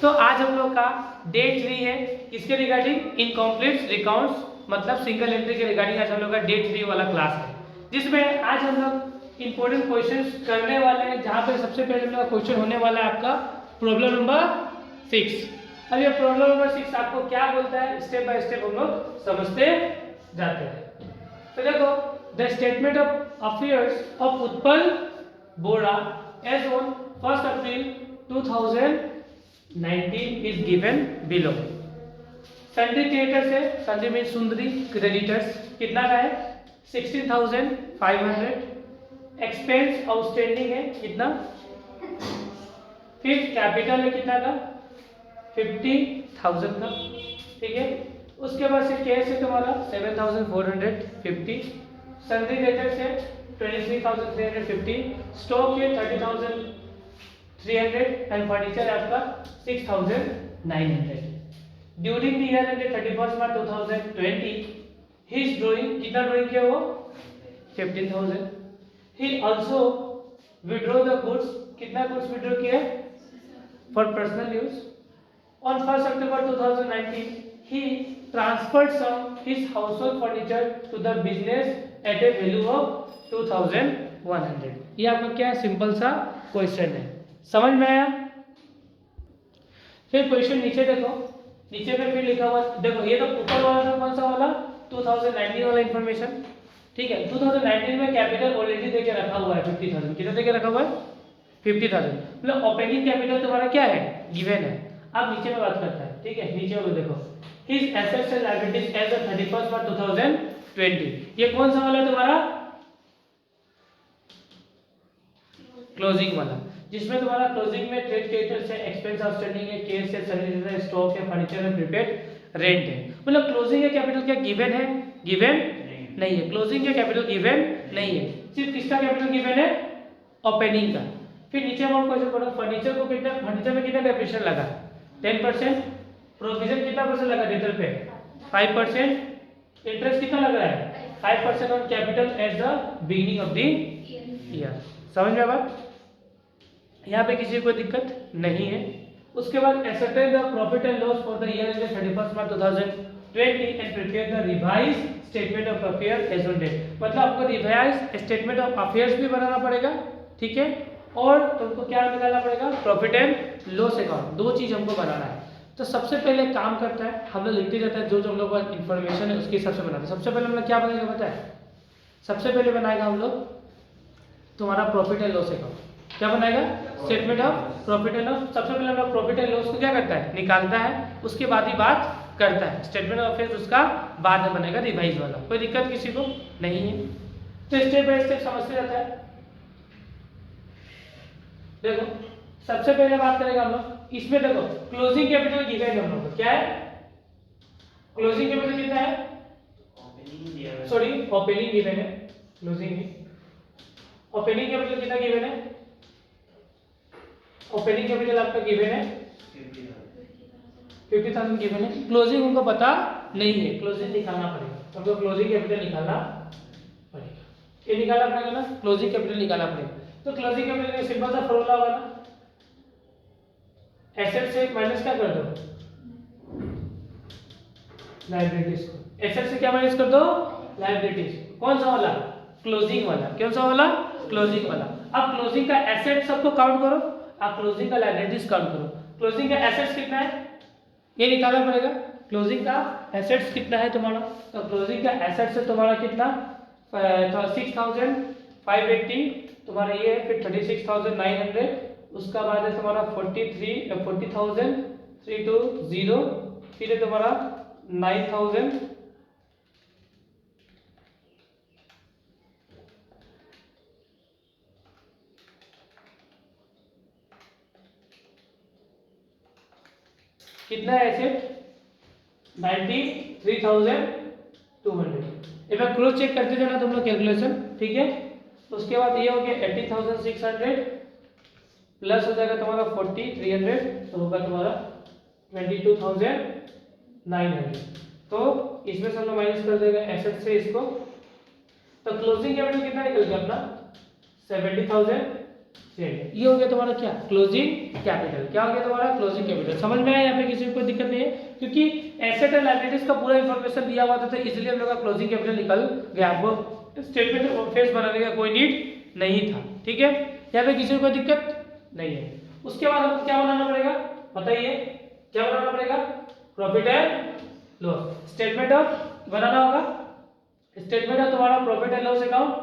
तो आज हम लोग का डे 3 है किसके रिगार्डिंग, इनकम्प्लीट अकाउंट्स मतलब सिंगल एंट्री के रिगार्डिंग आज हम लोग का डे 3 वाला क्लास है, जिसमें आज हम लोग इंपॉर्टेंट क्वेश्चंस करने वाले हैं। जहां पे सबसे पहले हम लोग क्वेश्चन होने वाला है आपका प्रॉब्लम नंबर 6। अब ये प्रॉब्लम नंबर 6 आपको क्या बोलता है, स्टेप बाय स्टेप हम लोग समझते जाते हैं। तो देखो, the statement of affairs of Utpal Bora as on 1 April 2019 is given below। Sundry creditors है, सन्ड्री मीन सुंदरी, क्रेडिटर्स कितना का है 16,500। एक्सपेंस आउटस्टैंडिंग है कितना, फिर कैपिटल है कितना का 50,000 का, ठीक है। उसके बाद से कैश है तुम्हारा 7,450, सन्ड्री क्रेडिटर्स है 23,350, स्टॉक है 30,300 एंड फर्नीचर है आपका 6,900। During the year ended 31 March 2020 his drawing कितना ड्राइंग किया वो 15,000। He also withdraw the goods, कितना गुड्स विड्रॉ किया for personal use. On 1 October 2019 he transferred some his household furniture to the business at a value of 2,100। ये आपका क्या simple सा question है, समझ में आया। फिर क्वेश्चन नीचे देखो, नीचे में फिर लिखा हुआ देखो, ये तो ऊपर वाला था कौन सा वाला 2019 वाला इंफॉर्मेशन, ठीक है। 2019 में कैपिटल ऑलरेडी देके रखा हुआ है 50,000, कितना देके रखा हुआ है 50,000, मतलब ओपनिंग कैपिटल तुम्हारा क्या है गिवन है। अब नीचे में बात करता है, ठीक है। नीचे में देखो his assets and liabilities as of 31 March 2020, ये कौन सा वाला है तुम्हारा क्लोजिंग वाला, जिसमें तुम्हारा क्लोजिंग में ट्रेड क्रेडिटर्स है, एक्सपेंस आउटस्टैंडिंग है, कैश है, सर्विसेज है, स्टॉक है, फर्नीचर है, प्रीपेड रेंट है। मतलब क्लोजिंग का कैपिटल क्या गिवन है, गिवन नहीं है। क्लोजिंग का कैपिटल गिवन नहीं है, सिर्फ किसका कैपिटल गिवन है ओपनिंग का। फिर नीचे हम क्वेश्चन पढ़ो, फर्नीचर को कितना, फर्नीचर में कितना डेप्रिसिएशन लगा 10%, प्रोविजन कितना परसेंट लगा डेटर पे 5%, इंटरेस्ट कितना लग रहा है 5% on capital at the beginning of the year. समझ में बात, यहाँ पे किसी को दिक्कत नहीं है। उसके बाद ascertain the profit and loss for the year ended 31 March 2020 and prepare the revise statement of affair as on date. मतलब आपको रिवाइज स्टेटमेंट ऑफ अफेयर्स भी बनाना पड़ेगा, ठीक है, और तुमको क्या निकालना पड़ेगा प्रॉफिट एंड लॉस अकाउंट, दो चीज हमको बनाना है। तो सबसे पहले काम करता है हम लोग लिखते जाता है, जो जो हम लोग का इन्फॉर्मेशन है उसके हिसाब से बनाते हैं। सबसे पहले हम लोग क्या बनाएगा पता है, सबसे पहले बनाएगा हम लोग तुम्हारा प्रॉफिट एंड लॉस अकाउंट। क्या बनाएगा statement of profit and loss. सबसे पहले हम लोग प्रॉफिट एंड लॉस को क्या करता है निकालता है, उसके बाद ही बात करता है। स्टेटमेंट ऑफ अफेयर्स उसका बाद में बनेगा रिवाइज वाला, कोई दिक्कत किसी को नहीं है। तो स्टेप बाय स्टेप समझते जाता है। देखो सबसे पहले बात करेगा हम लोग इसमें, देखो क्लोजिंग कैपिटल गिवन है हम लोग क्या है, क्लोजिंग कैपिटल कितना है सॉरी ओपनिंग गिवन है, क्लोजिंग है। ओपनिंग कैपिटल कितना गिवन है, ओपनिंग कैपिटल आपका गिवन है 50,000 गिवन है। क्लोजिंग उनको पता नहीं है, क्लोजिंग निकालना पड़ेगा हमको, क्लोजिंग कैपिटल निकालना पड़ेगा। ये निकालना पड़ेगा ना, क्लोजिंग कैपिटल निकालना पड़ेगा। तो क्लोजिंग कैपिटल का सिंपल सा फॉर्मूला होगा ना, एसेट से माइनस क्या कर दो लायबिलिटीज को, एसेट से क्या माइनस कर दो लायबिलिटीज। कौन सा वाला क्लोजिंग वाला, कौन सा वाला क्लोजिंग वाला। अब क्लोजिंग का एसेट सबको काउंट करो, आप क्लोजिंग का लायबिलिटीज काउंट करो। क्लोजिंग का एसेट्स कितना है ये निकालना पड़ेगा, क्लोजिंग का एसेट्स कितना है तुम्हारा। तो क्लोजिंग का एसेट्स है तुम्हारा कितना 6,580 तुम्हारा ये है, फिर 36,900, उसका बाद है तुम्हारा 40,320, फिर है तुम्हारा 9,000, कितना है एसेट 93,200। एक बार क्रॉस चेक करते जाना तुम लोग कैलकुलेशन, ठीक है। उसके बाद ये हो गया 18,600 प्लस हो जाएगा तुम्हारा 40,300, तो होगा तुम्हारा 22,900। तो इसमें से हम लोग माइनस कर देगा एसेट से इसको, तो क्लोजिंग कैपिटल कितना निकल गया अपना 70,000 चलिए ये हो गया तुम्हारा क्या क्लोजिंग कैपिटल। क्या हो गया तुम्हारा क्लोजिंग कैपिटल। समझ में आया यहाँ पे किसी को कोई दिक्कत नहीं है, क्योंकि एसेट एंड लायबिलिटीज का पूरा इंफॉर्मेशन दिया हुआ था तो इसलिए हम लोग का क्लोजिंग कैपिटल निकल गया। वो स्टेटमेंट ऑफ फेस बनाने का कोई नीड नहीं था। ठीक है, यहाँ पे किसी को कोई दिक्कत नहीं है। उसके बाद हमको क्या बनाना पड़ेगा बताइए, क्या बनाना पड़ेगा, profit and loss statement of बनाना होगा। स्टेटमेंट ऑफ तुम्हारा profit and loss account,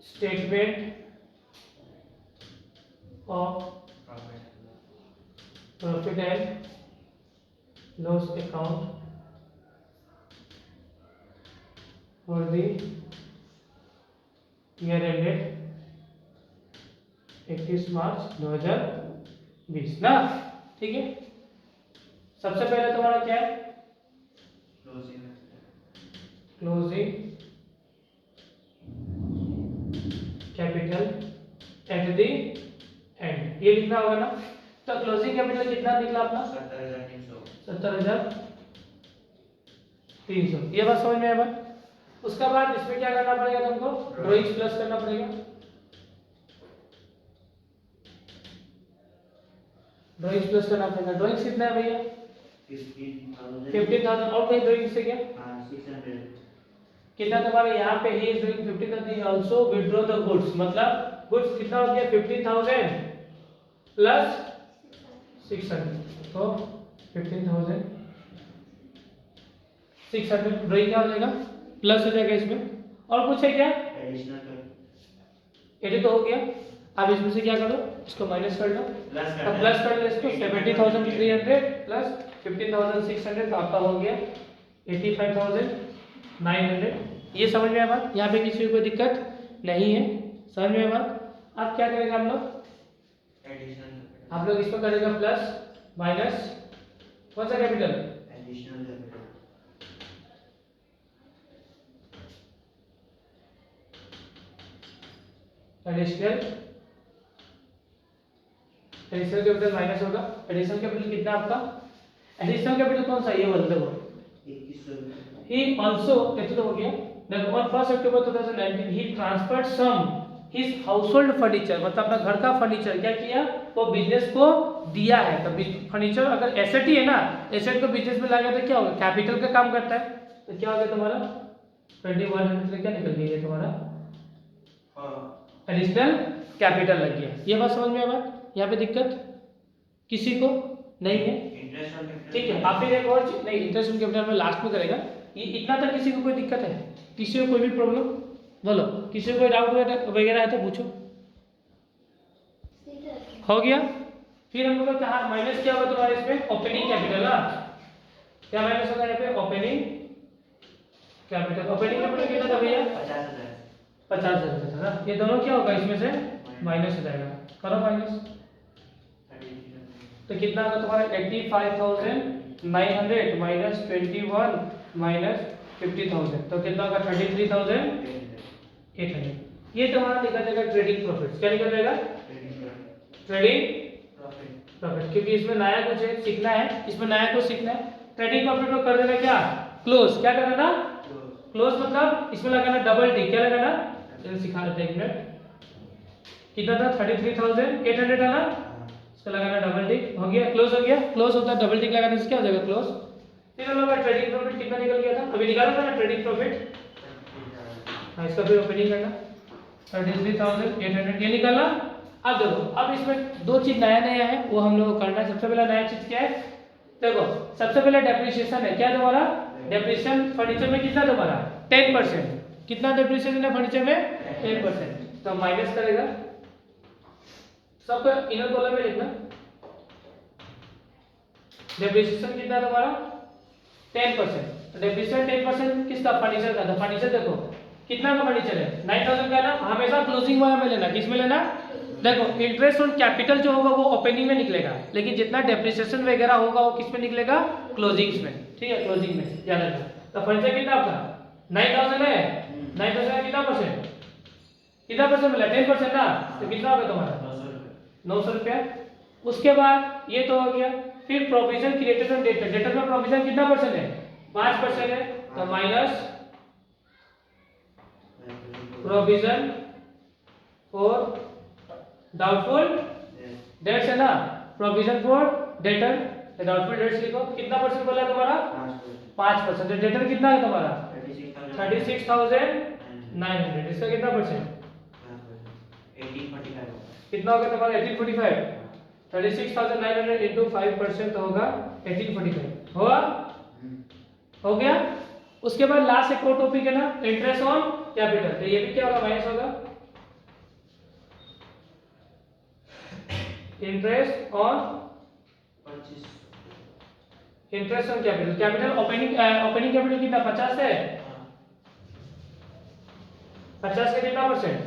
statement of profit and loss account for the year ended 31 March 2020 ना। ठीक है, सबसे पहले तुम्हारा क्या है closing capital at the end, ये लिखना होगा ना। तो क्लोजिंग कैपिटल कितना निकला अपना 70,300। ये बात समझ में आया बात। उसके बाद इसमें क्या करना पड़ेगा तुमको, ड्राइंग्स प्लस करना पड़ेगा। ड्राइंग्स प्लस करना पड़ेगा। ड्राइंग्स कितना है भैया 15,000 और कोई ड्राइंग से क्या 600 कितना तुम्हारे यहाँ पे he is doing 15,000 also withdraw the goods, मतलब गुड्स कितना हो गया 15,000 प्लस 600 तो 15,600 ड्राइंग क्या हो जाएगा प्लस हो जाएगा इसमें। और कुछ है क्या एडिशनल ये तो हो गया। अब इसमें से क्या करो इसको माइनस कर लो, प्लस कर लो इसको 70,300 प्लस 15,600 तो आपका हो गया 85,900। ये समझ में आया बात, यहाँ पे किसी को कोई दिक्कत नहीं है, समझ में आया बात। अब क्या करेगा हम लोग एडिशनल आप लोग इसमें करेगा प्लस माइनस कौन सा capital additional capital additional additional capital minus होगा। एडिशनल कैपिटल कितना आपका, एडिशनल कैपिटल कौन सा ये बोल दो 2100 ही आल्सो कितना तो हो गया देखो on 1 October 2019 he transferred some his household furniture, मतलब अपना घर का फर्नीचर क्या किया वो बिजनेस को दिया है। तो फर्नीचर अगर एसेट ही है ना, एसेट को बिजनेस में लाया तो क्या होगा कैपिटल का काम करता है। तो क्या हो गया तुम्हारा 2100 क्या निकल गया तुम्हारा एडिशनल कैपिटल लग गया। ये बात समझ में आ बात, यहाँ पे दिक्कत किसी को नहीं है। इंटरेस्ट ऑन कैपिटल ठीक है, आप फिर एक और चीज नहीं इंटरेस्ट ऑन कैपिटल में लास्ट में करेगा। ये इतना तक किसी को कोई दिक्कत है, किसी को कोई भी प्रॉब्लम बोलो, किसी को कोई डाउट वगैरह है तो पूछो। हो गया। फिर हम लोग कहा माइनस क्या होगा तुम्हारे इसमें ओपनिंग कैपिटल ना, क्या माइनस होगा यहाँ पे ओपनिंग कैपिटल। ओपनिंग कैपिटल कितना था भैया 50,000 था ना। ये दोनों क्या होगा इसमें से माइनस हो जाएगा, करो माइनस तो कितना होगा तुम्हारा 85,900 माइनस 21 माइनस 50,000 तो कितना होगा 33,800। ये तुम्हारा निकल जाएगा ट्रेडिंग प्रॉफिट। क्या निकल जाएगा ट्रेडिंग प्रॉफिट, क्योंकि इसमें नया कुछ है सीखना है, इसमें नया कुछ सीखना है। ट्रेडिंग प्रॉफिट को कर देना क्या क्लोज, क्या कर देना क्लोज, मतलब इसमें लगाना डबल टिक। क्या लगाना चलो सिखा देते हैं एक मिनट। कितना था 33,800 था ना, इसका लगाना डबल टिक। हो गया क्लोज हो गया। क्लोज होता है डबल टिक लगाने से क्या हो जाएगा क्लोज। फिर हम लोग का ट्रेडिंग प्रॉफिट कितना निकल गया था अभी निकाला था ना ट्रेडिंग प्रॉफिट। हाँ इसका फिर ओपनिंग करना 33,800 ये निकाला। अब देखो अब इसमें दो चीज नया नया है वो हम लोग को करना है। सबसे पहला नया चीज क्या है देखो, सबसे पहले डेप्रिसिएशन है। क्या तुम्हारा डेप्रिसिएशन फर्नीचर में कितना तुम्हारा 10%। कितना डेप्रिसिएशन है फर्नीचर में 10%। तो माइनस करेगा सबका इनर कॉलम में लिखना। डेप्रिसिएशन कितना तुम्हारा 10%। डेप्रिसिएशन 10% किसका फर्नीचर का था। फर्नीचर देखो कितना का फर्नीचर है 9,000 का ना, हमेशा क्लोजिंग वाला में लेना। किस में लेना देखो इंटरेस्ट ऑन कैपिटल जो होगा वो ओपनिंग में निकलेगा, लेकिन जितना डेप्रिसिएशन वगैरह होगा वो किस में निकलेगा क्लोजिंग्स में। ठीक है क्लोजिंग में याद रखना। तो फर्नीचर कितना आपका 9,000 है, 9,000 का कितना परसेंट मिला 10% ना, तो कितना होगा तुम्हारा 900 रुपया। उसके बाद ये तो हो गया। फिर provision created on debtor, debtor में प्रोविजन कितना परसेंट है 5% है, तो minus provision for doubtful debts है ना, provision for debtor, doubtful debts लिखो। कितना परसेंट बोला है तुम्हारा? 5%। डेटर कितना है तुम्हारा? 36,900। इसका कितना परसेंट? 1845 कितना होगा तुम्हारा? 1845। 36,900 इंटू 5% होगा 1845। हुआ? हो गया। उसके बाद लास्ट एक और टॉपिक है ना, इंटरेस्ट ऑन कैपिटल। तो ये भी क्या होगा? माइनस होगा interest on capital. Capital opening capital कितना? 50 है। 50 का कितना परसेंट?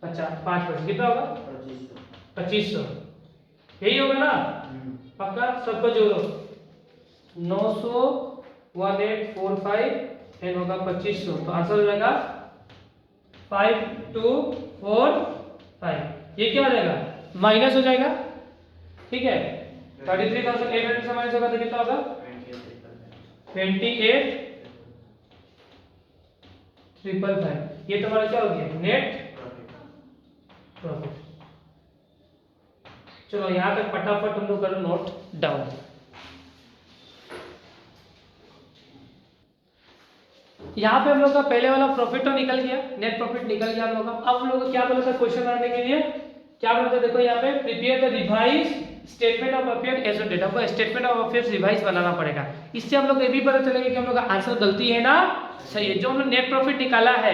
5%। कितना होगा? 2500। यही होगा ना? पक्का? सबको जोड़ो। 900 1845 एंड होगा 2500। तो आंसर हो जाएगा 5245। ये क्या हो जाएगा? माइनस हो जाएगा। ठीक है। 33,800 से माइनस होगा तो कितना होगा? 28,355। ये तुम्हारा क्या हो गया? Net profit. चलो यहां तक फटाफट हम लोग करो नोट डाउन। यहाँ पे हम लोग का पहले वाला प्रॉफिट तो निकल गया, नेट प्रॉफिट निकल गया हम लोग का। अब हम लोग को क्या बोला था क्वेश्चन बनाने के लिए? क्या बोला था? देखो यहाँ पे prepare the revise statement of affair as on date. हमको स्टेटमेंट ऑफ अफेयर्स रिवाइज बनाना पड़ेगा। इससे हम लोग ये भी पता चलेगा कि हम लोग का आंसर गलती है ना सही है। जो हम लोग नेट प्रॉफिट निकाला है,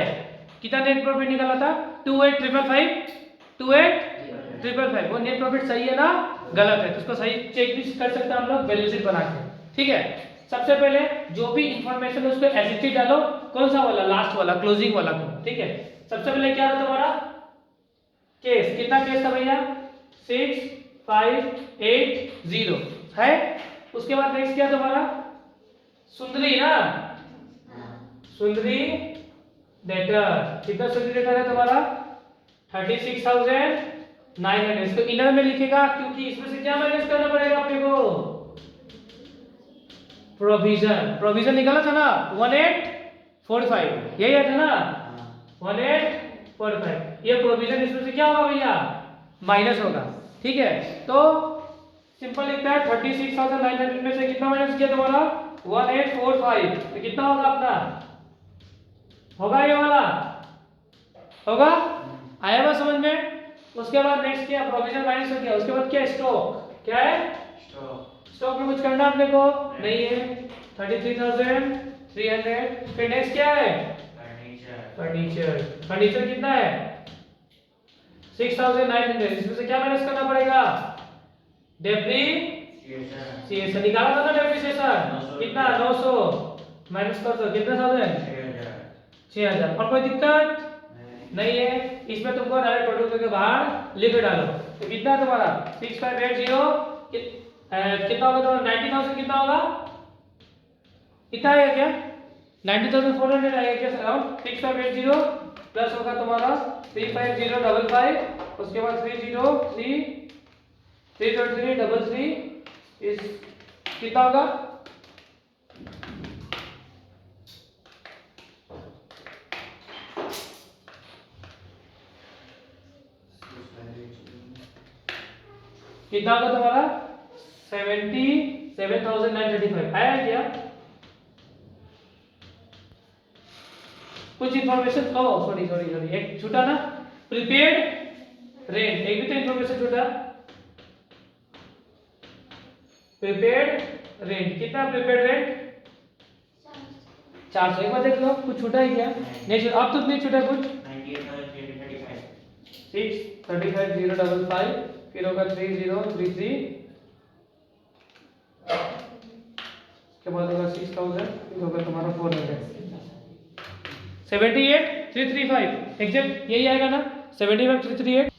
कितना नेट प्रॉफिट निकाला था? 28,555। वो नेट प्रॉफिट सही है ना गलत है? तो उसको सही चेक भी कर सकते हैं हम लोग बैलेंस शीट बना के। ठीक है। सबसे पहले जो भी इंफॉर्मेशन है उसको एसिटी डालो। कौन सा वाला? लास्ट वाला, क्लोजिंग वाला को। ठीक है। सबसे पहले क्या था तुम्हारा? केस। कितना केस था भैया? 6580 है। उसके बाद नेक्स्ट क्या तुम्हारा? सुंदरी ना, सुंदरी डेटर। कितना सुंदरी डेटर है तुम्हारा? 36,900। इसको इनर में लिखेगा क्योंकि इसमें से क्या माइनस करना पड़ेगा अपने को? प्रोविजन निकाला था ना 1845। यही था ना 1845। ये प्रोविजन इसमें से क्या होगा भैया? माइनस होगा। ठीक है। तो सिंपल लिखता है 36,900 में से कितना माइनस किया तुम्हारा? 1845। तो कितना होगा अपना? होगा ये वाला? होगा? आया बस समझ में? उसके बाद नेक्स्ट क्या? प्रोविजन माइनस हो गया। उसके बाद क्या? स्टॉक। क्या है? स्टॉक में कुछ करना अपने को नहीं है। 33,300। फिर नेक्स्ट क्या है? फर्नीचर कितना है? 6,900। इसमें से क्या माइनस करना पड़ेगा? डेप्रीसिएशन निकाला था ना, डेप्रीसिएशन कितना? 900 माइनस कर दो। कितना 6,000। और कोई दिक्कत नहीं है? इसमें तुमको डायरेक्ट टोटल करके बाहर लिख डालो। तो कितना तुम्हारा? 6580 कितना होगा तुम्हारा? 90,000 कितना होगा? कितना आएगा क्या? 90,400 आएगा क्या? अराउंड 6580 प्लस होगा तुम्हारा 35055। उसके बाद 30333 इस कितना होगा? कितना होगा तुम्हारा? 77,935 आया क्या? कुछ इंफॉर्मेशन सॉरी एक छूटा ना, प्रीपेड रेंट। एक भी तो इंफॉर्मेशन छूटा। प्रीपेड रेंट कितना? Prepaid rent 400। एक बार देख लो कुछ छूटा है क्या? नहीं छूटा। अब तो नहीं छूटा कुछ। 635,055 फिर होगा 3033 के बाद होगा 6,000 फिर होगा तुम्हारा 400 78,335 एग्जैक्ट यही आएगा ना 75,338।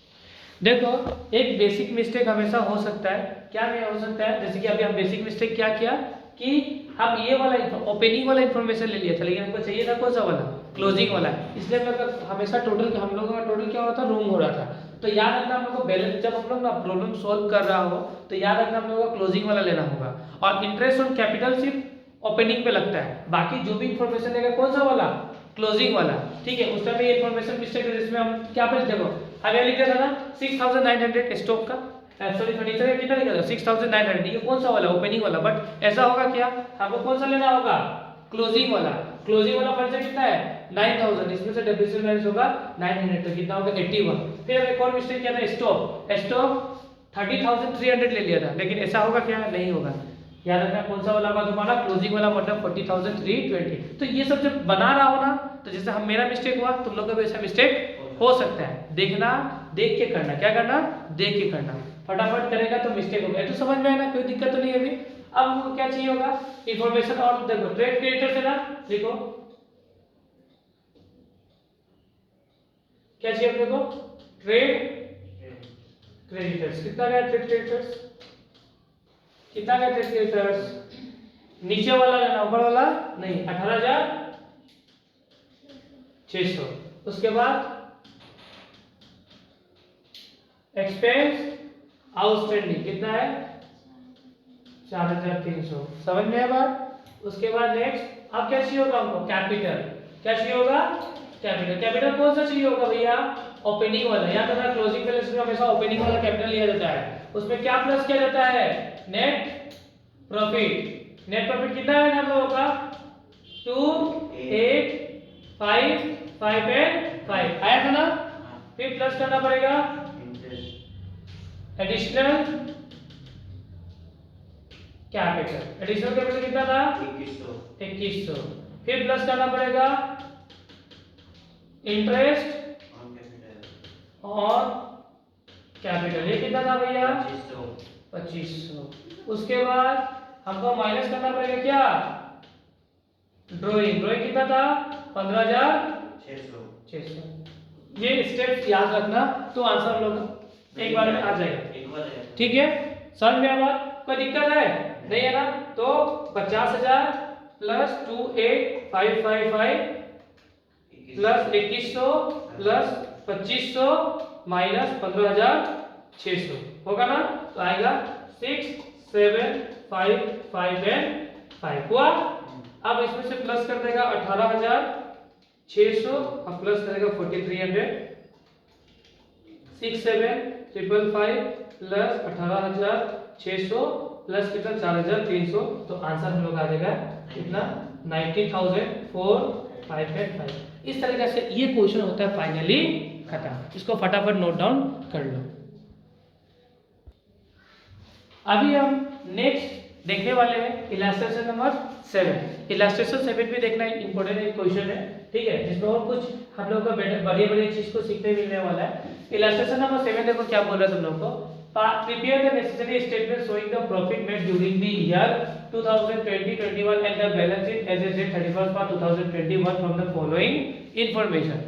देखो एक बेसिक मिस्टेक हमेशा हो सकता है। क्या नहीं हो सकता है? जैसे कि अभी हम बेसिक मिस्टेक क्या किया कि हम ये वाला ओपनिंग वाला इंफॉर्मेशन ले लिया था, लेकिन हमको चाहिए था कौन सा वाला? क्लोजिंग वाला। इसलिए हम लोग हमेशा टोटल हम लोगों का टोटल क्या हो रहा था? रूम हो रहा था। तो याद रखना हम लोग को बैलेंस, जब हम लोग ना प्रॉब्लम सॉल्व कर रहा हो तो याद रखना हम लोग को क्लोजिंग वाला लेना होगा। और इंटरेस्ट ऑन कैपिटल सिर्फ ओपनिंग पे लगता है, बाकी जो भी इंफॉर्मेशन लेगा कौन सा वाला? क्लोजिंग वाला, ठीक है। उस टाइम ये इन्फॉर्मेशन मिस्टेक है जिसमें हम क्या पे देखो हम ये लिख दिया था ना 6900 स्टॉक का, सॉरी फर्नीचर का कितना लिखा था 6900, ये कौन सा वाला ओपनिंग वाला, बट ऐसा होगा क्या हमको कौन सा लेना होगा क्लोजिंग वाला। क्लोजिंग वाला फर्नीचर कितना है 9000, इसमें से डेप्रिसिएशन माइनस होगा 900 तो कितना होगा 81। फिर हम एक और मिस्टेक किया था स्टॉक 30300 ले लिया था, लेकिन ऐसा होगा क्या नहीं होगा, याद रखना कौन सा वाला होगा तुम्हारा क्लोजिंग वाला मतलब 40320। तो ये सब जब बना रहा हो ना तो जैसे हम मेरा मिस्टेक हुआ तुम लोग का भी ऐसा मिस्टेक हो सकता है, देखना देख के करना, क्या करना देख के करना, फटाफट करेगा तो मिस्टेक होगा। तो समझ में आया ना, कोई दिक्कत तो नहीं है अभी। अब हमको क्या चाहिए होगा इंफॉर्मेशन, और देखो ट्रेड क्रेडिटर्स है ना, लिखो क्या चाहिए अपने को ट्रेड क्रेडिटर्स, कितना गया ट्रेड क्रेडिटर्स, कितना गया ट्रेड क्रेडिटर्स, नीचे वाला लेना ऊपर वाला नहीं, 18600। उसके बाद एक्सपेंस आउटस्टैंडिंग कितना है 4300, समझ में आया बात। उसके बाद नेक्स्ट अब क्या चाहिए होगा हमको कैपिटल, क्या चाहिए होगा कैपिटल कौन सा चाहिए होगा भैया ओपनिंग वाला, या तो ना क्लोजिंग बैलेंस में हमेशा ओपनिंग वाला कैपिटल लिया जाता है, उसमें क्या प्लस किया जाता है नेट प्रॉफिट। नेट प्रॉफिट कितना है हम लोगों का 2855 एंड 5 आया था ना, फिर प्लस करना पड़ेगा एडिशनल कैपिटल कितना था 2100, फिर प्लस करना पड़ेगा इंटरेस्ट और कैपिटल, ये कितना था भैया 2500। उसके बाद हमको माइनस करना पड़ेगा क्या ड्राइंग कितना था 15600। ये स्टेप्स याद रखना तो आंसर हम लोग एक बार में आ जाएगा, ठीक है। समझ में आया बात, कोई दिक्कत है नहीं है ना। तो 50000 प्लस 28555 प्लस 2100 प्लस 2500 माइनस 15600 होगा ना, तो आएगा 6755 एंड 5 हुआ। अब इसमें से प्लस कर देगा 18600 और प्लस करेगा 4300, 67555 प्लस 18600 प्लस कितना 4300, तो आंसर हम लोग आ जाएगा कितना 90455। इस तरीके से ये क्वेश्चन होता है फाइनली खत्म, इसको फटाफट नोट डाउन कर लो। अभी हम नेक्स्ट देखने वाले हैं इलस्ट्रेशन नंबर 7। इलस्ट्रेशन 7 भी देखना इंपॉर्टेंट एक क्वेश्चन है, ठीक है, जिसमें और कुछ हम लोग को बढ़िया चीज को सीखने मिलने वाला है। इलस्ट्रेशन नंबर 7 देखो क्या बोल रहा है तुम लोग को, prepare the necessary statement showing the profit made during the year 2020-21 and the balance sheet as at date 31st March 2021 from the following information।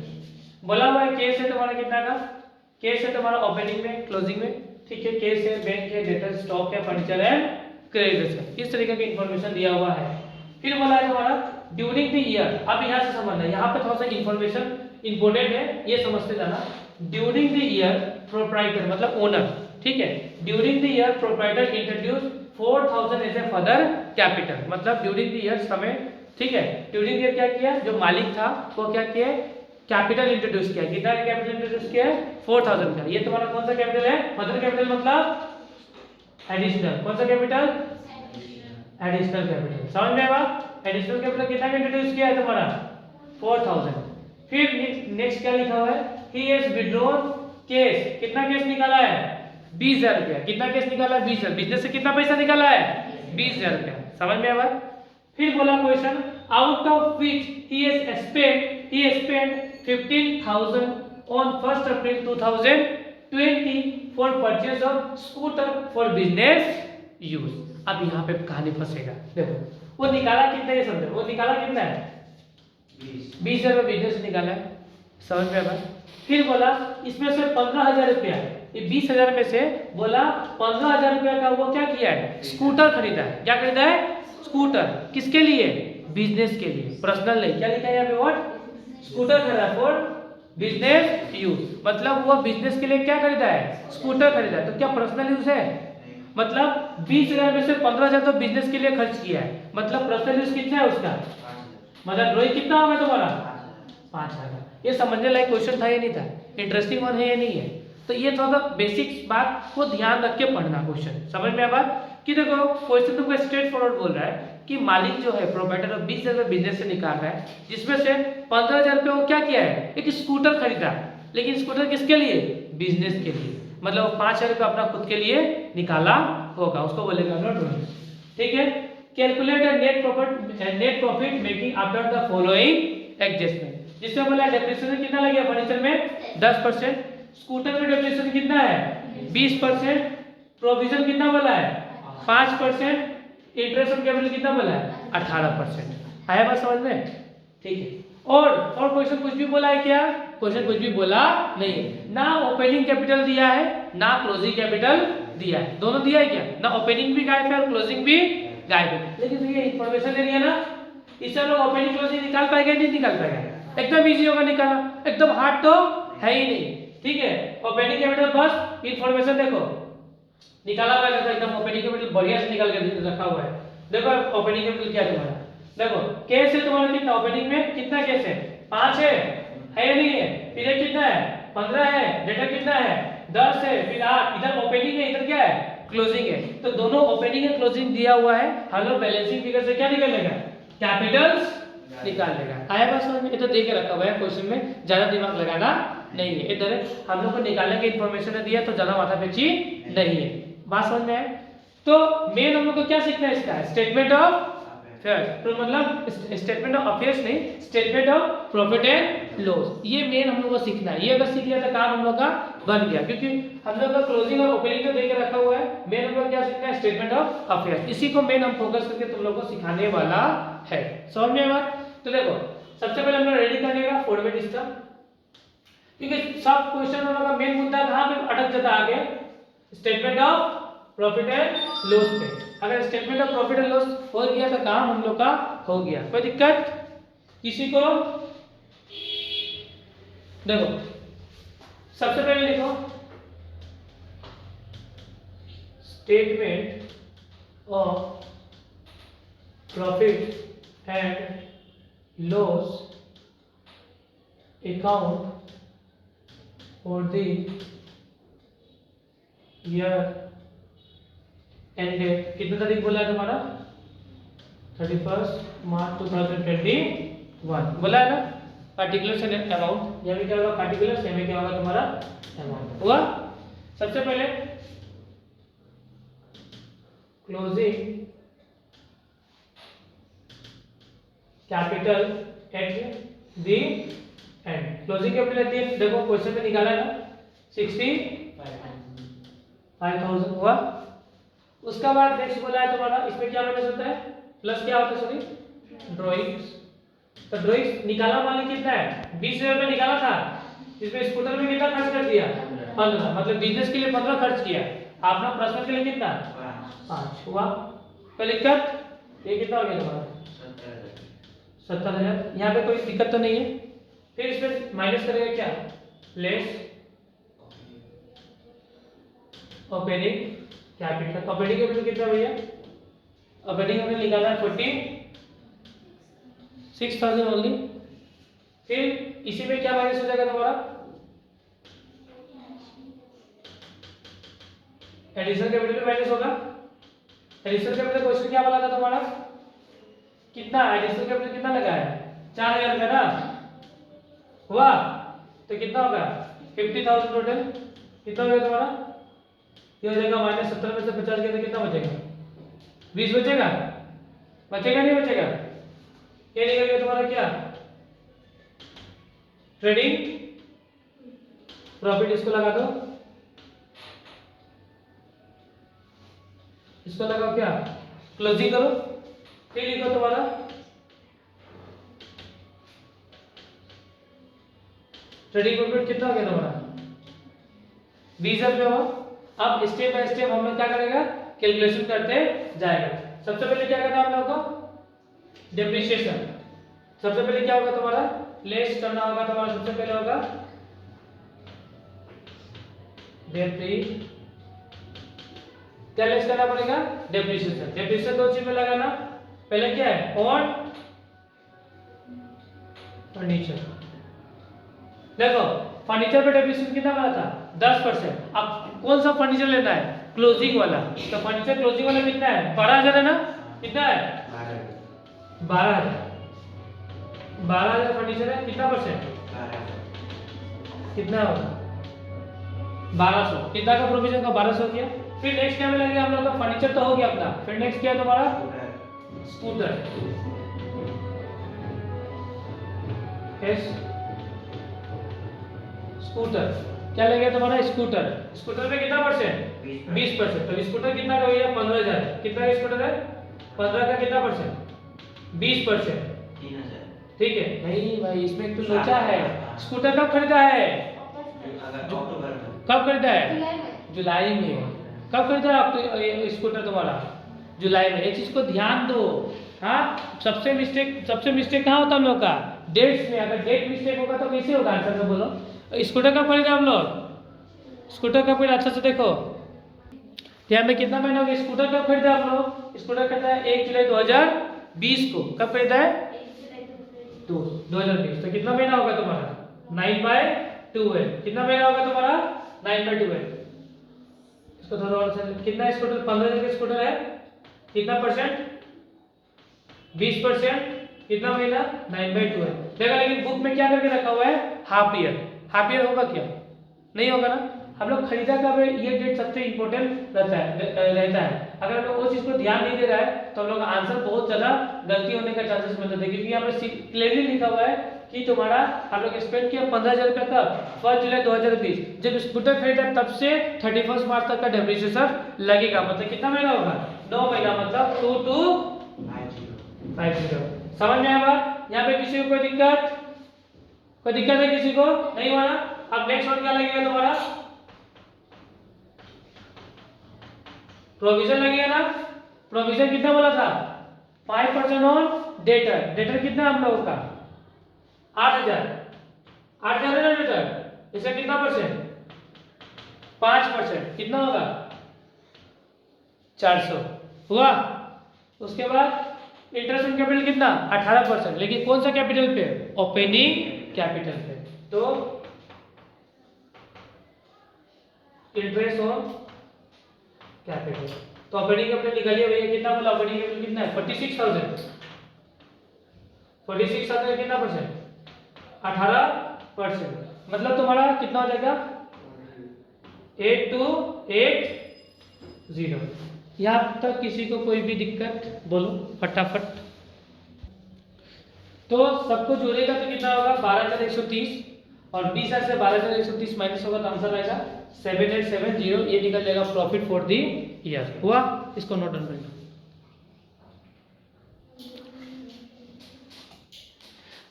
बोला हुआ है केस है तुम्हारा कितना का, केस है तुम्हारा ओपनिंग में क्लोजिंग में, ठीक है, केस है बैंक है डेटर स्टॉक है फर्नीचर एंड क्रेडिटर्स है, इस तरीके का इंफॉर्मेशन दिया हुआ है। फिर बोला है तुम्हारा ड्यूरिंग द ईयर, अब यहां से समझना, यहां पे थोड़ा सा इंफॉर्मेशन इंपॉर्टेंट है, ये समझते जाना। ड्यूरिंग द ईयर प्रोप्राइटर मतलब ओनर, ठीक है, during the year proprietor introduce 4000 as a further capital, मतलब ड्यूरिंग द ईयर समय, ठीक है, ड्यूरिंग द ईयर क्या किया, जो मालिक था वो क्या किया कैपिटल इंट्रोड्यूस किया, कितना कैपिटल इंट्रोड्यूस किया 4000 का। ये तुम्हारा कौन सा कैपिटल है फर्दर कैपिटल मतलब एडिशनल, कौन सा कैपिटल एडिशनल कैपिटल, समझ में आया। एडिशनल कैपिटल कितना इंट्रोड्यूस किया है तुम्हारा 4000। फिर नेक्स्ट क्या लिखा हुआ है ही हैज विथड्रॉन केस, कितना केस निकाला है 20000 रुपया, कितना केस निकाला है 20000, बिजनेस से कितना पैसा निकाला है 20000 रुपया, समझ में आया। फिर बोला question out of which he has spent 15000 on 1st April 2020 for purchase of scooter for business use. अब यहाँ पे कहानी फंसेगा, देखो वो निकाला कितना है समझो, वो निकाला कितना है 20000 रुपया बिजनेस निकाला है, समझ में आया। फिर बोला इसमें से 15000 रुपया, ये 20000 में से बोला 15000 रुपया का वो क्या किया है स्कूटर खरीदा है, क्या खरीदा है स्कूटर, किसके लिए बिजनेस के लिए, पर्सनल नहीं, क्या लिखा है यहाँ पे व्हाट स्कूटर खरीदा फॉर बिजनेस यूज, मतलब वो बिजनेस के लिए क्या खरीदा है स्कूटर खरीदा है, तो क्या पर्सनल यूज है, मतलब 20000 में से 15000 तो बिजनेस के लिए खर्च किया है, मतलब पर्सनल यूज कितना है उसका, मतलब ड्राइंग कितना होगा तुम्हारा 5,000 का। ये समझने लायक क्वेश्चन था या नहीं था? इंटरेस्टिंग वन है या नहीं है? तो ये थोड़ा सा बेसिक बात को ध्यान रख के पढ़ना क्वेश्चन, समझ में आ बात? कि देखो क्वेश्चन तुमको स्ट्रेट फॉरवर्ड बोल रहा है कि मालिक जो है प्रोप्राइटर 20,000 रुपये बिजनेस से निकाल रहा है, जिसमें से 15,000 रुपये वो क्या किया है, एक स्कूटर खरीदा। लेकिन स्कूटर किसके लिए? बिजनेस के लिए। मतलब 5,000 रुपये अपना खुद के लिए निकाला होगा, उसको बोलेगा नॉट ओनली। ठीक है, calculate net profit making after the following adjustment. जिसमें बोला डेप्रिसिएशन कितना लगेगा फर्नीचर में 10%, स्कूटर में डेप्रिसिएशन कितना है 20%, प्रोविजन कितना बोला है 5%, इंटरेस्ट ऑन कैपिटल कितना बोला है 18%। आया बात समझ में? ठीक है। और क्वेश्चन कुछ भी बोला है क्या? क्वेश्चन कुछ भी बोला नहीं है। ना ओपनिंग कैपिटल दिया है ना क्लोजिंग कैपिटल दिया है। दोनों दिया है क्या? ना ओपनिंग भी गायब है और क्लोजिंग भी गायब है। लेकिन ये इंफॉर्मेशन लेनी है ना, इससे हम लोग ओपनिंग क्लोजिंग निकाल पाएंगे नहीं निकाल पाएंगे? एकदम इजी होगा निकालना, एकदम हार्ड तो है ही नहीं। ठीक है, ओपनिंग कैपिटल बस इंफॉर्मेशन देखो निकाला हुआ है, एकदम ओपनिंग कैपिटल बढ़िया से निकाल के रखा हुआ है। देखो ओपनिंग कैपिटल क्या है तुम्हारा, देखो कैश है तुम्हारा कितना, ओपनिंग में कितना कैश है 5 है या नहीं है? फिर ये कितना है 15 है, डेटर कितना है 10 है, फिर 8, इधर ओपनिंग है इधर क्या है क्लोजिंग है। तो दोनों ओपनिंग और क्लोजिंग दिया हुआ है, हम लोग बैलेंसिंग फिगर से क्या निकालेगा कैपिटल्स निकाल लेगा। आया बात समझ में? ये तो दे के रखा हुआ है क्वेश्चन में, ज्यादा दिमाग लगाना नहीं है। इधर हम लोग को निकालने की इंफॉर्मेशन दिया तो ज्यादा माथा पेची नहीं है। बात समझ में आए? तो मेन हम लोग को क्या सीखना है इसका, स्टेटमेंट ऑफ अफेयर्स, तो मतलब स्टेटमेंट ऑफ अफेयर्स नहीं, statement of profit and loss. ये मेन हम लोग को सीखना है। ये अगर सीख लिया तो काम हम लोग का बन गया, क्योंकि हम लोग का क्लोजिंग और ओपनिंग तो देके रखा हुआ है। मेन हम लोग क्या सीखना है स्टेटमेंट ऑफ अफेयर्स, इसी को मेन हम फोकस करके तुम लोग को सिखाने वाला है। समझ में आया? तो देखो सबसे पहले हम लोग रेडी करने का फॉर्मेट सिस्टम, क्योंकि सब क्वेश्चन हम लोग का मेन मुद्दा कहां पे अटक जाता है आगे, statement of profit and loss पे। अगर statement of profit and loss हो गया तो काम हम लोग का हो गया। कोई दिक्कत किसी को? देखो सबसे पहले लिखो statement of profit and loss account for the year ended, कितना तारीख बोला है तुम्हारा 31 मार्च 2021 बोला है ना। पार्टिकुलर्स एंड अमाउंट, यहाँ में क्या होगा पार्टिकुलर्स, यहाँ में क्या होगा तुम्हारा अमाउंट हुआ। सबसे पहले closing capital at the end, closing capital at the end देखो क्वेश्चन में निकाला ना 65,000 हुआ। उसका बाद नेक्स्ट बोला है तुम्हारा, इसमें क्या माइनस होता है प्लस क्या होता है सॉरी ड्राइंग्स। तो ड्राइंग्स निकाला मान ली कितना है 20,000 रुपये निकाला था, इसमें स्कूटर में कितना खर्च कर दिया 15, मतलब बिजनेस के लिए 15 खर्च किया, आपने पर्सनल के लिए कितना 5 हुआ। कोई दिक्कत? ये कितना हो गया तुम्हारा 70,000। यहाँ पे कोई दिक्कत तो नहीं है। फिर इसमें माइनस करेगा क्या less opening capital. Operating capital कितना भैया, ऑपरेटिंग कैपिटल निकाला है 46,000 ओनली। फिर इसी में क्या माइनस हो जाएगा तुम्हारा एडिशनल कैपिटल में माइनस होगा। एडिशनल कैपिटल क्वेश्चन क्या बोला था तुम्हारा, कितना एडिशनल कैपिटल कितना लगा है 4,000 रुपये ना हुआ, तो कितना होगा 50,000 टोटल। कितना हो गया तुम्हारा, ये हो जाएगा -70 में से 50 गया तो कितना बचेगा 20 बचेगा, बचेगा नहीं बचेगा? ये निकल गया तुम्हारा क्या ट्रेडिंग प्रॉफिट, इसको लगा दो, इसको लगाओ क्या क्लोजिंग करो। फिर लिखो तुम्हारा ट्रेडिंग प्रॉफिट कितना हो गया तुम्हारा 20,000 रुपये हुआ। अब स्टेप बाय स्टेप हम लोग क्या करेगा कैलकुलेशन करते जाएगा। सबसे पहले क्या करना है हम लोग को डेप्रिसिएशन। सबसे पहले क्या होगा तुम्हारा लेस करना होगा तुम्हारा, सबसे पहले होगा डेप्री, क्या लेस करना पड़ेगा डेप्रिसिएशन। डेप्रिसिएशन दो चीज में लगाना, पहले क्या है ऑन फर्नीचर देखो फर्नीचर पे डेप्रिसिएशन कितना बना था 10%। अब कौन सा फर्नीचर लेना है क्लोजिंग वाला, तो फर्नीचर क्लोजिंग वाला कितना है 12,000 है ना, कितना है 12,000। 12,000 फर्नीचर है, कितना परसेंट कितना होगा 1200, कितना का प्रोविजन का 1200 किया। फिर नेक्स्ट क्या मिलेगा हम लोग का, फर्नीचर तो हो गया अपना, फिर नेक्स्ट क्या है तुम्हारा स्कूटर। स्कूटर क्या लगेगा तुम्हारा स्कूटर, स्कूटर पे कितना परसेंट 20%। तो स्कूटर कितना का भैया 15,000, कितना का स्कूटर है 15 का कितना परसेंट 20%, 3,000। ठीक है। नहीं भाई इसमें तो सोचा है, स्कूटर कब खरीदा है, कब खरीदा है जुलाई में। कब खरीदा आप तो स्कूटर तुम्हारा जुलाई में, ये चीज को ध्यान दो। हाँ सबसे मिस्टेक कहाँ होता है हम लोग का डेट्स में, अगर डेट मिस्टेक होगा तो कैसे होगा आंसर से बोलो। स्कूटर कब खरीदा हम लोग, स्कूटर कब खरीदा अच्छा से देखो यहाँ पे कितना महीना हो गया, स्कूटर कब खरीदा हम लोग, स्कूटर खरीदा है 1 जुलाई 2020 को। कब खरीदा है 2020, तो कितना महीना होगा तुम्हारा 9/12, कितना महीना होगा तुम्हारा 9/12। इसको थोड़ा और से कितना स्कूटर 15,000 का स्कूटर है, कितना परसेंट 20%, कितना महीना 9/12 देखा। लेकिन बुक में क्या करके रखा हुआ है हाफ ईयर, हाफ ईयर होगा क्या नहीं होगा ना। हम लोग खरीदा कब है ये डेट सबसे इंपॉर्टेंट रहता है। अगर हम लोग वो चीज को ध्यान नहीं दे रहा है तो हम लोग का आंसर बहुत ज्यादा गलती होने का चांसेस मिलते हैं, क्योंकि यहाँ पे क्लियरली लिखा हुआ है कि तुम्हारा हम लोग स्पेंड किया 15,000 रुपया कब 1 जुलाई 2020, जब स्कूटर खरीदा तब से 31 मार्च तक का डेप्रिसिएशन लगेगा। मतलब कितना महीना होगा 9 महीना, मतलब 2250। समझ में आया बात। यहाँ पे किसी को कोई दिक्कत है किसी को नहीं हुआ ना। अब नेक्स्ट वन क्या लगेगा तुम्हारा प्रोविजन लगेगा ना। प्रोविजन कितना बोला था 5% ऑन डेटर, डेटर कितना हम लोगों का 8,000 है ना डेटर, इसका कितना परसेंट 5%, कितना होगा 400 हुआ। उसके बाद इंटरेस्ट ऑन कैपिटल कितना 18%, लेकिन कौन सा कैपिटल पे ओपनिंग कैपिटल पे। तो इंटरेस्ट ऑन कैपिटल, तो ऑपरेटिंग कैपिटल निकालिए भैया, कितना बोला ऑपरेटिंग कैपिटल कितना है 46,000, 46,000 कितना परसेंट 18%, मतलब तुम्हारा कितना हो जाएगा 8280। यहाँ तक किसी को कोई भी दिक्कत बोलो फटाफट। तो सबको जोड़ेगा तो कितना होगा 12,130, और 20,000 से 12,130 माइनस होगा तो आंसर आएगा 7870, ये निकल जाएगा प्रॉफिट फॉर दी ईयर। हुआ, इसको नोट डाउन कर लो।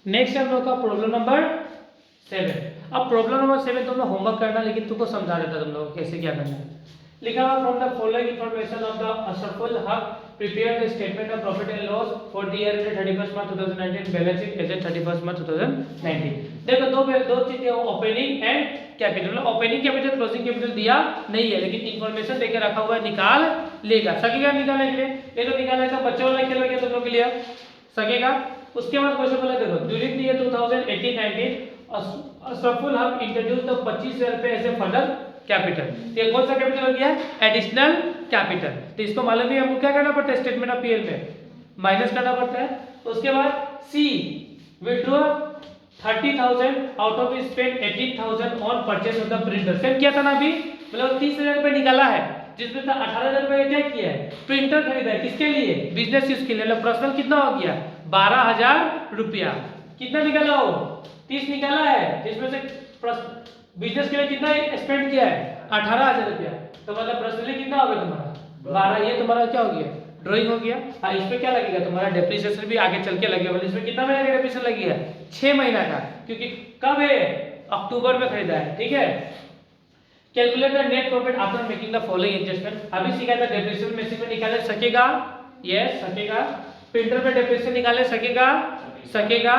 नेक्स्ट हम लोग का प्रॉब्लम नंबर 7। अब प्रॉब्लम नंबर 7 तुम लोग होमवर्क करना, लेकिन तुमको समझा देता तुम लोग कैसे क्या करना है। लिखा हुआ from the following information of the असफल hub prepare the statement of profit and loss for the year ended 31 March 2019, balance sheet as at 31 March 2019। देखो दो चीजें opening and capital. Opening capital closing capital दिया नहीं है, लेकिन information देके रखा हुआ है, निकाल लेगा सकेगा निकालने के लिए। ये तो निकालने का बच्चों वाला खेल हो गया तुम लोग के लिए, सकेगा। उसके बाद क्वेश्चन बोला देखो ड्यूरिंग द ईयर 2018-19 असफल हब इंट्रोड्यूस द 25,000 रुपए एज ए फंडल कैपिटल। तो ये कौन सा कैपिटल हो गया एडिशनल कैपिटल। तो इसको मालूम है हमको क्या करना पड़ता है स्टेटमेंट ऑफ पीएल में माइनस करना पड़ता है। उसके बाद C withdraw 30,000 out of spend 18,000 on purchase of the printer. Same किया था ना अभी, मतलब 30,000 रुपए निकाला है, जिसमें से 18,000 रुपए क्या किया है प्रिंटर खरीदा है, किसके लिए बिजनेस यूज के लिए। मतलब पर्सनल कितना हो गया 12,000 रुपया। कितना निकाला हो 30 निकाला है, जिसमें से बिजनेस के लिए कितना स्पेंड किया है 18,000 रुपया। तो मतलब पर्सनली कितना हो गया तुम्हारा 12। ये तुम्हारा क्या हो गया ड्राइंग हो गया। और इस पे क्या लगेगा तुम्हारा डेप्रिसिएशन भी आगे चल के लगेगा। मतलब इसमें कितना महीने का डेप्रिसिएशन लगेगा 6 महीना का, क्योंकि कब है अक्टूबर में खरीदा है, ठीक है। Calculate the net profit after making the following adjustment. अभी सीखा था डेप्रिसिएशन में से निकाले सकेगा, यस सकेगा। प्रिंटर पे डेप्रिसिएशन निकाले सकेगा।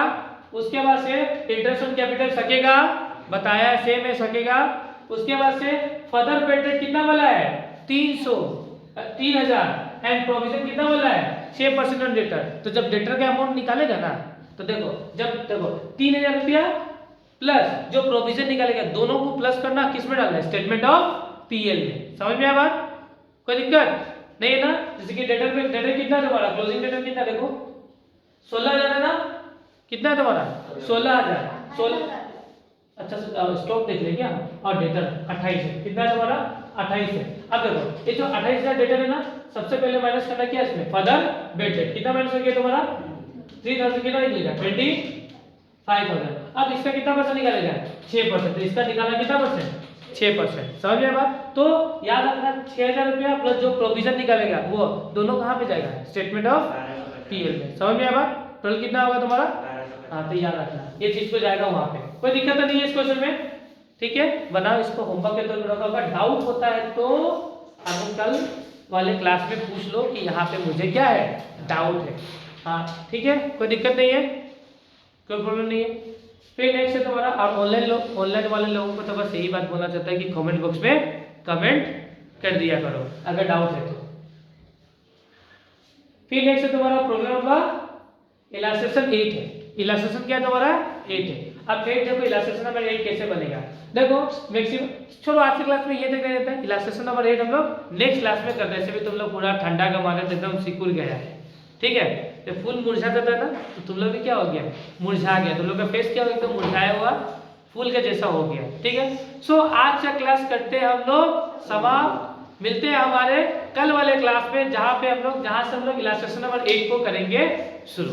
उसके बाद से इंटरेस्ट ऑन कैपिटल सकेगा, बताया है सेम है सकेगा। उसके बाद से फर्दर पेटेंट कितना बोला है 3,000 एंड प्रोविजन कितना बोला है 6% ऑन डेटर। तो जब डेटर का अमाउंट निकालेगा ना तो देखो 3,000 रुपया प्लस जो प्रोविजन निकालेगा दोनों को प्लस करना किस में डालना है, स्टेटमेंट ऑफ पीएल में। समझ में आया बात, कोई दिक्कत नहीं है ना। जैसे कि डेटर में, डेटर कितना है तुम्हारा, क्लोजिंग डेटर कितना देखो 16,000 है ना, कितना है तुम्हारा 16,000, 16 अच्छा स्टॉक देख लेंगे हम, और डेटर 28 है, कितना है तुम्हारा 28 है। अब देखो ये जो 28,000 डेटर है ना, सबसे पहले माइनस करना क्या इसमें, फादर बेटे, कितना माइनस हो गया तुम्हारा 3,000, कितना निकलेगा 25,000। अब इसका कितना परसेंट निकालेगा 6%, तो इसका निकाला कितना परसेंट 6%। समझ में बात, तो याद रखना 6,000 रुपया प्लस जो प्रोविजन निकालेगा वो दोनों कहाँ पे जाएगा, स्टेटमेंट ऑफ पीएल में। समझ में बात, टोटल कितना होगा तुम्हारा, हाँ तो याद रखना ये चीज को जाएगा वहां पे, कोई दिक्कत नहीं है इस क्वेश्चन में, ठीक है। बनाओ इसको होमवर्क के तौर पर रखो, अगर डाउट होता है तो आप कल वाले क्लास में पूछ लो कि यहाँ पे मुझे क्या है डाउट है, हाँ ठीक है, कोई दिक्कत नहीं है, कोई प्रॉब्लम नहीं है। फिर नेक्स्ट है तुम्हारा, और ऑनलाइन वाले लोगों को तो बस यही बात बोलना चाहता है कि कमेंट बॉक्स में कमेंट कर दिया करो अगर डाउट है तो। फिर नेक्स्ट है तुम्हारा प्रॉब्लम नंबर इलास्ट्रेशन 8 है। इलास्ट्रेशन क्या है तुम्हारा 8 है। अब 8 देखो, इलास्ट्रेशन नंबर 8 कैसे बनेगा, देखो मैक्सिमम छोड़ो आज की क्लास में ये देख लेते हैं, इलास्ट्रेशन नंबर 8 हम लोग नेक्स्ट क्लास में करते हैं। ऐसे भी तुम लोग पूरा ठंडा का मारे तो एकदम सिकुड़ गया है, ठीक है। तो फूल मुरझा जाता है ना, तो तुम लोग भी क्या हो गया, मुरझा गया, तुम लोग का फेस क्या हो गया, एकदम मुरझाया हुआ फूल के जैसा हो गया, ठीक है। सो आज का क्लास करते हैं हम लोग समाप्त, मिलते हैं हमारे कल वाले क्लास में जहाँ से हम लोग इलास्ट्रेशन नंबर 8 को करेंगे शुरू।